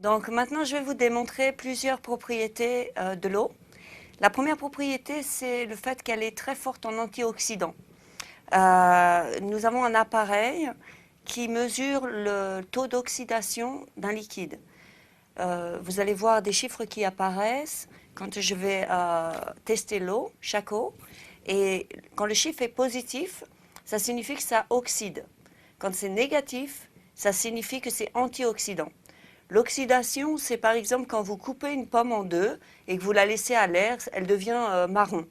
Donc maintenant, je vais vous démontrer plusieurs propriétés de l'eau. La première propriété, c'est le fait qu'elle est très forte en antioxydants. Nous avons un appareil qui mesure le taux d'oxydation d'un liquide. Vous allez voir des chiffres qui apparaissent quand je vais tester l'eau, chaque eau. Et quand le chiffre est positif, ça signifie que ça oxyde. Quand c'est négatif, ça signifie que c'est antioxydant. L'oxydation, c'est par exemple quand vous coupez une pomme en deux et que vous la laissez à l'air, elle devient marron.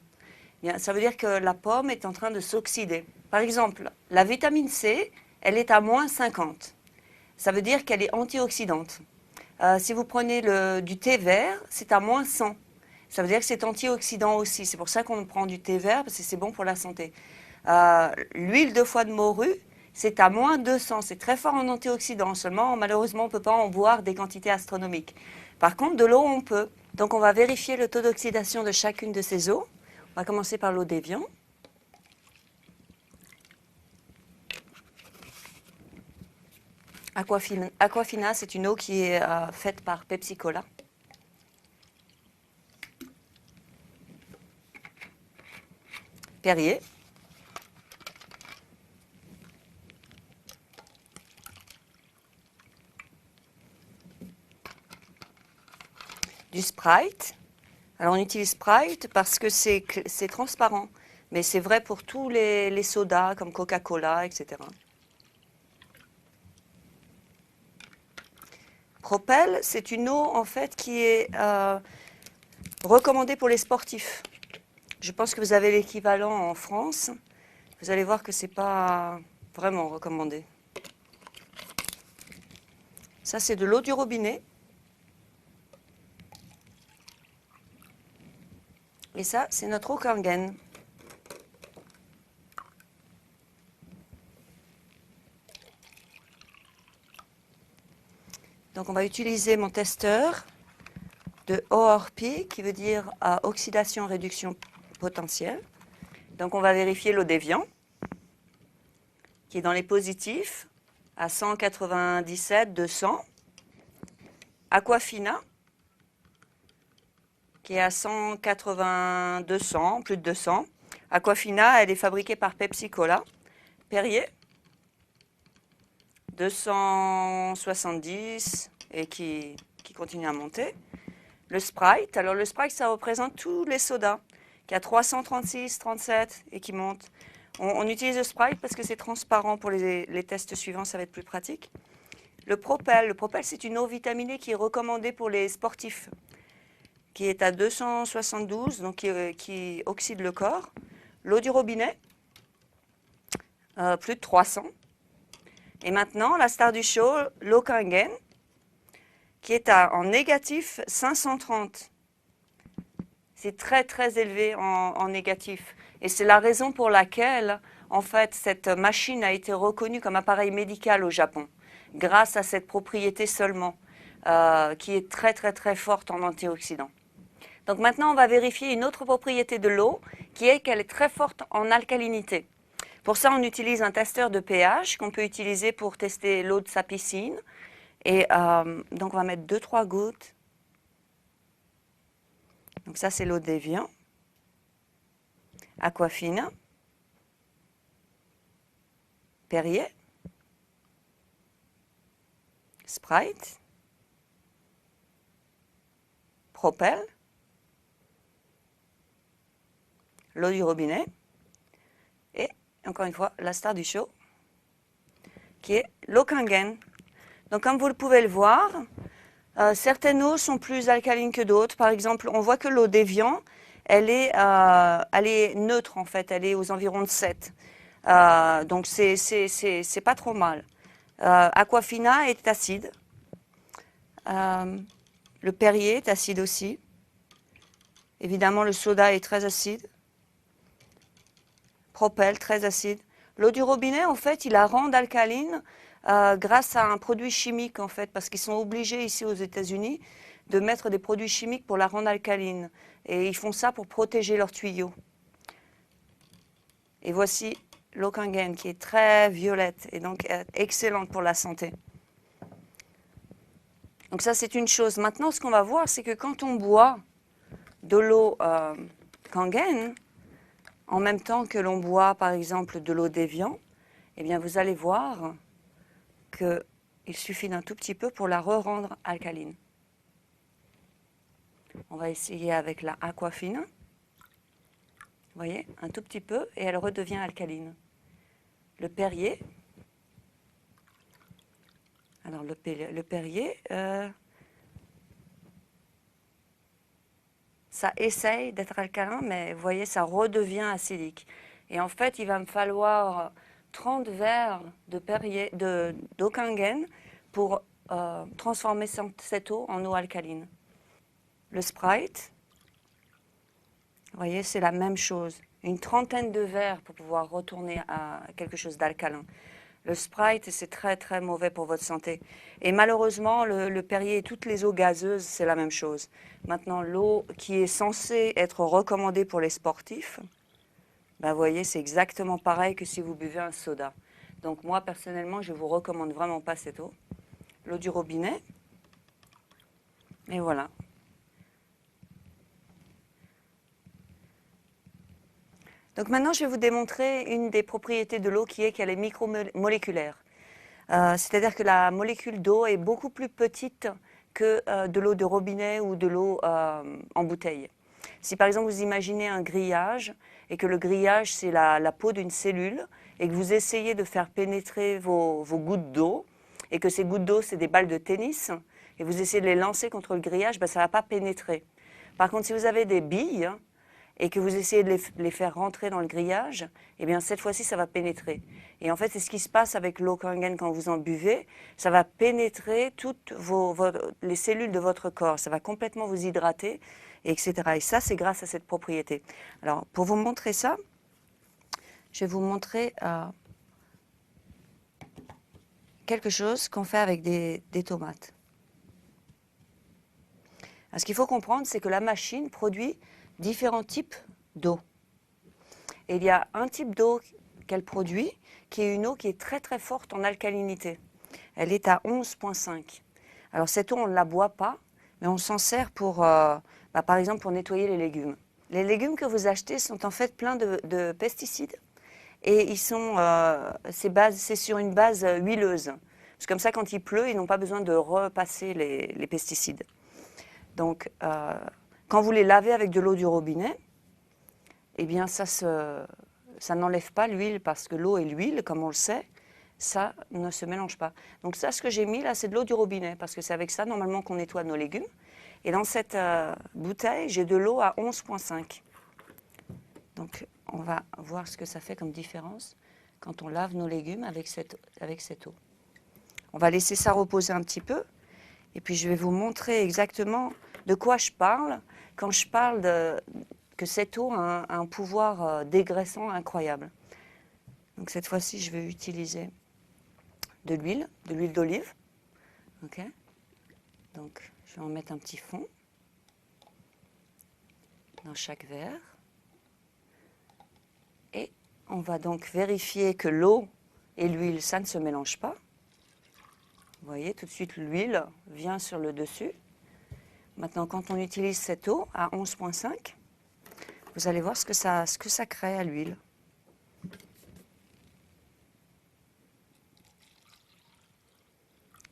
Bien, ça veut dire que la pomme est en train de s'oxyder. Par exemple, la vitamine C, elle est à moins 50. Ça veut dire qu'elle est antioxydante. Si vous prenez du thé vert, c'est à moins 100. Ça veut dire que c'est antioxydant aussi. C'est pour ça qu'on prend du thé vert, parce que c'est bon pour la santé. L'huile de foie de morue, c'est à moins 200. C'est très fort en antioxydants. Seulement, malheureusement, on ne peut pas en boire des quantités astronomiques. Par contre, de l'eau, on peut. Donc, on va vérifier le taux d'oxydation de chacune de ces eaux. On va commencer par l'eau d'Évian. Aquafina, c'est une eau qui est faite par Pepsi Cola. Perrier. Du Sprite. Alors on utilise Sprite parce que c'est transparent, mais c'est vrai pour tous les sodas comme Coca-Cola, etc. Propel, c'est une eau en fait qui est recommandée pour les sportifs. Je pense que vous avez l'équivalent en France. Vous allez voir que ce n'est pas vraiment recommandé. Ça, c'est de l'eau du robinet. Et ça, c'est notre eau Kangen. Donc, on va utiliser mon testeur de ORP, qui veut dire oxydation-réduction potentielle. Donc, on va vérifier l'eau d'Évian, qui est dans les positifs, à 197, 200. Aquafina, qui est à 180, 200, plus de 200. Aquafina, elle est fabriquée par Pepsi Cola. Perrier, 270 et qui continue à monter. Le Sprite, alors le Sprite, ça représente tous les sodas, qui a 336, 37 et qui monte. On utilise le Sprite parce que c'est transparent pour les tests suivants, ça va être plus pratique. Le Propel, c'est une eau vitaminée qui est recommandée pour les sportifs, qui est à 272, donc qui oxyde le corps. L'eau du robinet, plus de 300. Et maintenant, la star du show, l'eau Kangen, qui est en négatif 530. C'est très très élevé en négatif. Et c'est la raison pour laquelle, en fait, cette machine a été reconnue comme appareil médical au Japon, grâce à cette propriété seulement, qui est très très très forte en antioxydants. Donc maintenant, on va vérifier une autre propriété de l'eau, qui est qu'elle est très forte en alcalinité. Pour ça, on utilise un testeur de pH qu'on peut utiliser pour tester l'eau de sa piscine. Et donc, on va mettre 2-3 gouttes. Donc ça, c'est l'eau d'Évian. Aquafina. Perrier. Sprite. Propel. L'eau du robinet. Et, encore une fois, la star du show, qui est l'eau Kangen. Donc, comme vous pouvez le voir, certaines eaux sont plus alcalines que d'autres. Par exemple, on voit que l'eau d'Évian, elle est neutre en fait, elle est aux environs de 7. Donc c'est pas trop mal. Aquafina est acide. Le Perrier est acide aussi. Évidemment, le soda est très acide. Propel, très acide. L'eau du robinet, en fait, il la rend alcaline grâce à un produit chimique, en fait, parce qu'ils sont obligés ici aux États-Unis de mettre des produits chimiques pour la rendre alcaline. Et ils font ça pour protéger leurs tuyaux. Et voici l'eau Kangen qui est très violette et donc excellente pour la santé. Donc ça, c'est une chose. Maintenant, ce qu'on va voir, c'est que quand on boit de l'eau Kangen, en même temps que l'on boit, par exemple, de l'eau d'Évian, eh bien, vous allez voir qu'il suffit d'un tout petit peu pour la re-rendre alcaline. On va essayer avec la Aquafina. Vous voyez, un tout petit peu, et elle redevient alcaline. Le Perrier. Alors, le Perrier, ça essaye d'être alcalin, mais vous voyez, ça redevient acidique. Et en fait, il va me falloir 30 verres de Perrier, d'eau Kangen pour transformer cette eau en eau alcaline. Le Sprite, vous voyez, c'est la même chose. Une trentaine de verres pour pouvoir retourner à quelque chose d'alcalin. Le Sprite, c'est très très mauvais pour votre santé. Et malheureusement, le Perrier et toutes les eaux gazeuses, c'est la même chose. Maintenant, l'eau qui est censée être recommandée pour les sportifs, ben, vous voyez, c'est exactement pareil que si vous buvez un soda. Donc moi, personnellement, je ne vous recommande vraiment pas cette eau. L'eau du robinet. Et voilà. Donc maintenant, je vais vous démontrer une des propriétés de l'eau qui est qu'elle est micromoléculaire. C'est-à-dire que la molécule d'eau est beaucoup plus petite que de l'eau de robinet ou de l'eau en bouteille. Si par exemple vous imaginez un grillage et que le grillage c'est la peau d'une cellule et que vous essayez de faire pénétrer vos gouttes d'eau et que ces gouttes d'eau c'est des balles de tennis et vous essayez de les lancer contre le grillage, ben, ça ne va pas pénétrer. Par contre, si vous avez des billes et que vous essayez de les faire rentrer dans le grillage, eh bien cette fois-ci ça va pénétrer. Et en fait c'est ce qui se passe avec l'eau Kangen quand vous en buvez, ça va pénétrer toutes les cellules de votre corps, ça va complètement vous hydrater, etc. Et ça c'est grâce à cette propriété. Alors pour vous montrer ça, je vais vous montrer quelque chose qu'on fait avec des tomates. Alors, ce qu'il faut comprendre, c'est que la machine produit différents types d'eau. Et il y a un type d'eau qu'elle produit qui est une eau qui est très très forte en alcalinité. Elle est à 11,5. Alors cette eau, on ne la boit pas, mais on s'en sert pour, par exemple, pour nettoyer les légumes. Les légumes que vous achetez sont en fait pleins de pesticides et ils sont, c'est sur une base huileuse. C'est comme ça, quand il pleut, ils n'ont pas besoin de repasser les pesticides. Donc, quand vous les lavez avec de l'eau du robinet, eh bien, ça n'enlève pas l'huile parce que l'eau et l'huile, comme on le sait, ça ne se mélange pas. Donc ça, ce que j'ai mis là, c'est de l'eau du robinet parce que c'est avec ça, normalement, qu'on nettoie nos légumes. Et dans cette bouteille, j'ai de l'eau à 11,5. Donc, on va voir ce que ça fait comme différence quand on lave nos légumes avec cette eau. On va laisser ça reposer un petit peu. Et puis, je vais vous montrer exactement de quoi je parle quand je parle que cette eau a un pouvoir dégraissant incroyable. Donc, cette fois-ci, je vais utiliser de l'huile d'olive. Okay. Donc, je vais en mettre un petit fond dans chaque verre. Et on va donc vérifier que l'eau et l'huile, ça ne se mélange pas. Vous voyez, tout de suite, l'huile vient sur le dessus. Maintenant, quand on utilise cette eau à 11,5, vous allez voir ce que ça crée à l'huile.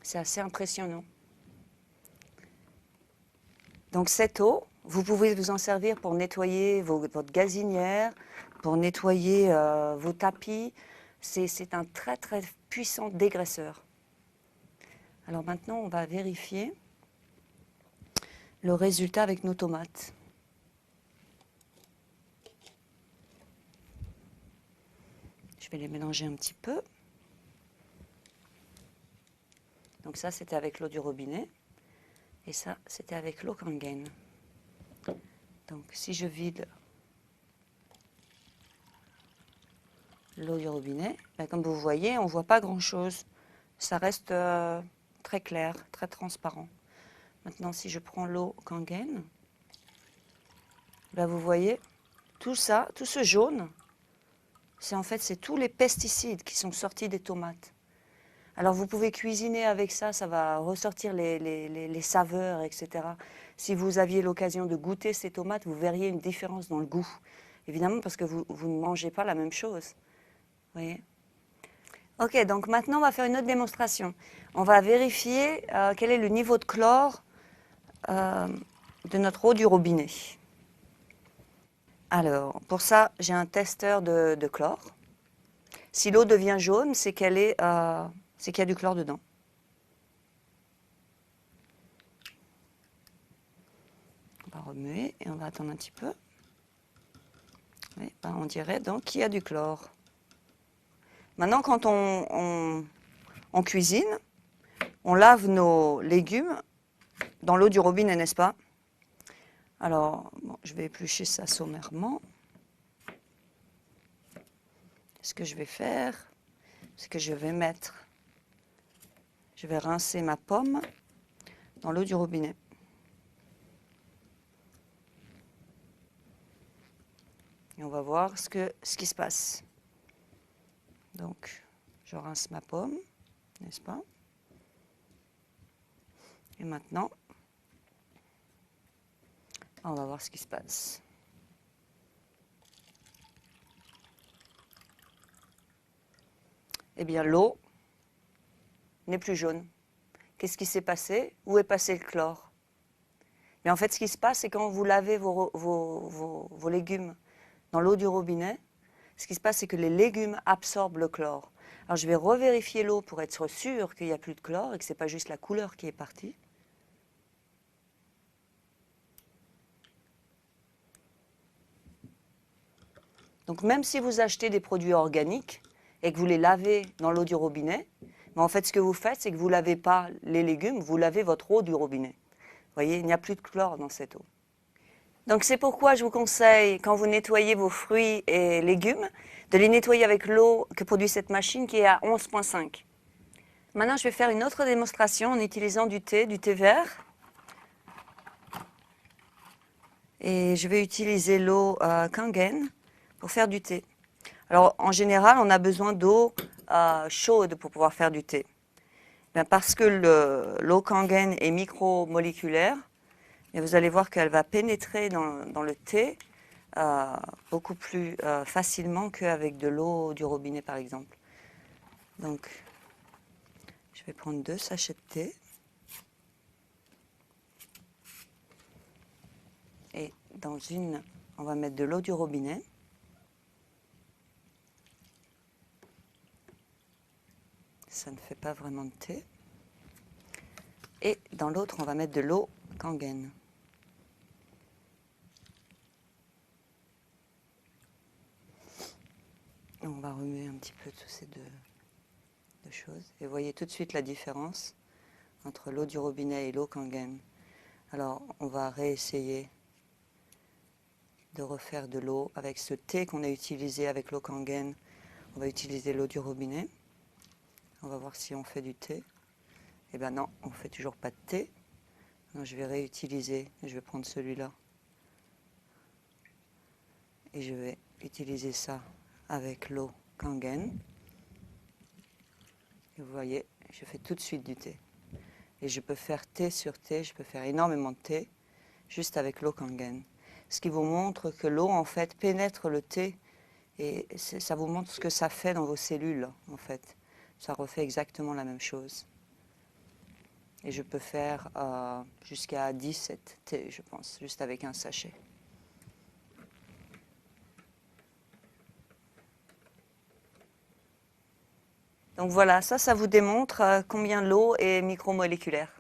C'est assez impressionnant. Donc cette eau, vous pouvez vous en servir pour nettoyer votre gazinière, pour nettoyer vos tapis. C'est un très très puissant dégraisseur. Alors maintenant, on va vérifier le résultat avec nos tomates. Je vais les mélanger un petit peu. Donc ça, c'était avec l'eau du robinet. Et ça, c'était avec l'eau Kangen. Donc si je vide l'eau du robinet, ben, comme vous voyez, on ne voit pas grand-chose. Ça reste très clair, très transparent. Maintenant, si je prends l'eau Kangen, ben, vous voyez, tout ça, tout ce jaune, c'est tous les pesticides qui sont sortis des tomates. Alors vous pouvez cuisiner avec ça, ça va ressortir les saveurs, etc. Si vous aviez l'occasion de goûter ces tomates, vous verriez une différence dans le goût. Évidemment, parce que vous ne mangez pas la même chose. Vous voyez? Ok, donc maintenant on va faire une autre démonstration. On va vérifier quel est le niveau de chlore de notre eau du robinet. Alors, pour ça, j'ai un testeur de chlore. Si l'eau devient jaune, c'est qu'il y a du chlore dedans. On va remuer et on va attendre un petit peu. Oui, ben on dirait donc qu'il y a du chlore. Maintenant, quand on cuisine, on lave nos légumes dans l'eau du robinet, n'est-ce pas? Alors, bon, je vais éplucher ça sommairement. Ce que je vais faire, c'est que je vais rincer ma pomme dans l'eau du robinet. Et on va voir ce qui se passe. Donc, je rince ma pomme, n'est-ce pas? Et maintenant, on va voir ce qui se passe. Eh bien, l'eau n'est plus jaune. Qu'est-ce qui s'est passé? Où est passé le chlore? Mais en fait, ce qui se passe, c'est quand vous lavez vos légumes dans l'eau du robinet, ce qui se passe, c'est que les légumes absorbent le chlore. Alors, je vais revérifier l'eau pour être sûr qu'il n'y a plus de chlore et que ce n'est pas juste la couleur qui est partie. Donc, même si vous achetez des produits organiques et que vous les lavez dans l'eau du robinet, mais en fait, ce que vous faites, c'est que vous ne lavez pas les légumes, vous lavez votre eau du robinet. Vous voyez, il n'y a plus de chlore dans cette eau. Donc, c'est pourquoi je vous conseille, quand vous nettoyez vos fruits et légumes, de les nettoyer avec l'eau que produit cette machine qui est à 11,5. Maintenant, je vais faire une autre démonstration en utilisant du thé vert. Et je vais utiliser l'eau Kangen pour faire du thé. Alors, en général, on a besoin d'eau chaude pour pouvoir faire du thé. Bien, parce que l'eau Kangen est micromoléculaire, et vous allez voir qu'elle va pénétrer dans le thé beaucoup plus facilement qu'avec de l'eau du robinet, par exemple. Donc, je vais prendre 2 sachets de thé. Et dans une, on va mettre de l'eau du robinet. Ça ne fait pas vraiment de thé. Et dans l'autre, on va mettre de l'eau Kangen. On va remuer un petit peu tous ces deux choses. Et vous voyez tout de suite la différence entre l'eau du robinet et l'eau Kangen. Alors, on va réessayer de refaire de l'eau avec ce thé qu'on a utilisé avec l'eau Kangen. On va utiliser l'eau du robinet. On va voir si on fait du thé. Eh bien non, on ne fait toujours pas de thé. Donc, je vais réutiliser, je vais prendre celui-là. Et je vais utiliser ça avec l'eau Kangen. Et vous voyez, je fais tout de suite du thé. Et je peux faire thé sur thé, je peux faire énormément de thé juste avec l'eau Kangen. Ce qui vous montre que l'eau, en fait, pénètre le thé et ça vous montre ce que ça fait dans vos cellules, en fait. Ça refait exactement la même chose. Et je peux faire jusqu'à 17 thés, je pense, juste avec un sachet. Donc voilà, ça vous démontre combien l'eau est micromoléculaire.